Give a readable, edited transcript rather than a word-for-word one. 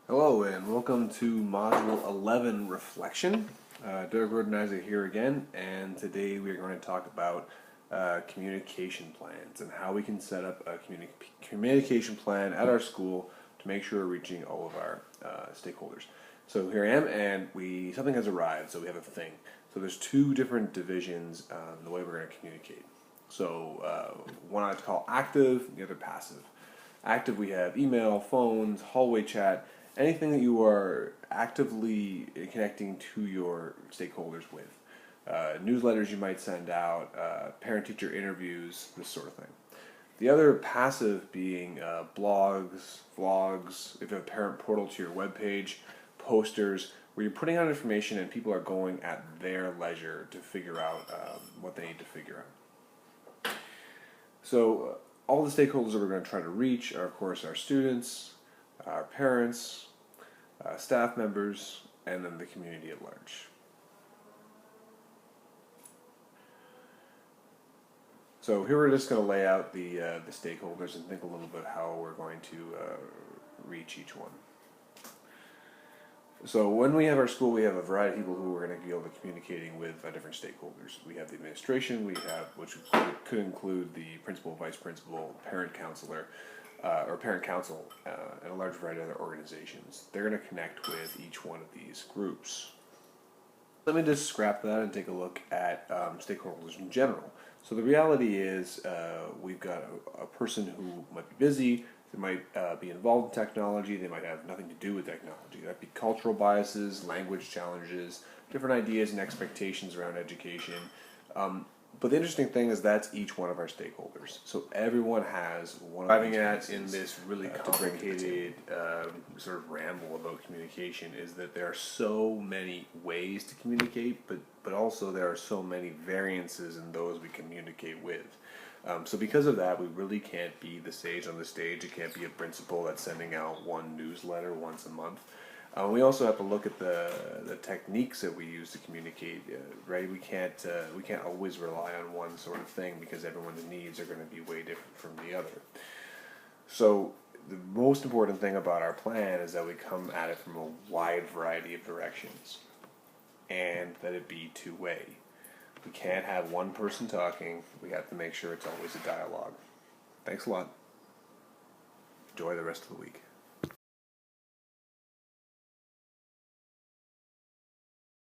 Hello and welcome to Module 11 Reflection. Doug Gordon Isaac here again, and today we are going to talk about communication plans and how we can set up a communication plan at our school to make sure we're reaching all of our stakeholders. So here I am, and something has arrived, so we have a thing. So there's two different divisions in the way we're going to communicate. So one I like to call active, the other passive. Active, we have email, phones, hallway chat, anything that you are actively connecting to your stakeholders with. Newsletters you might send out, parent-teacher interviews, this sort of thing. The other passive being blogs, vlogs, if you have a parent portal to your webpage, posters, where you're putting out information and people are going at their leisure to figure out what they need to figure out. So all the stakeholders that we're going to try to reach are, of course, our students, our parents, staff members, and then the community at large. So here we're just going to lay out the stakeholders and think a little bit how we're going to reach each one. So when we have our school, we have a variety of people who are going to be able to communicating with different stakeholders. We have the administration, which could include the principal, vice principal, parent counselor, or parent council, and a large variety of other organizations. They're going to connect with each one of these groups. Let me just scrap that and take a look at stakeholders in general. So the reality is we've got a person who might be busy, they might be involved in technology, they might have nothing to do with technology. That might be cultural biases, language challenges, different ideas and expectations around education. But the interesting thing is that's each one of our stakeholders. So everyone has one of these pieces. In this really complicated sort of ramble about communication is that there are so many ways to communicate, but also there are so many variances in those we communicate with. So because of that, we really can't be the sage on the stage. It can't be a principal that's sending out one newsletter once a month. We also have to look at the techniques that we use to communicate. Right? We can't always rely on one sort of thing because everyone's needs are going to be way different from the other. So the most important thing about our plan is that we come at it from a wide variety of directions, and that it be two-way. We can't have one person talking. We have to make sure it's always a dialogue. Thanks a lot. Enjoy the rest of the week.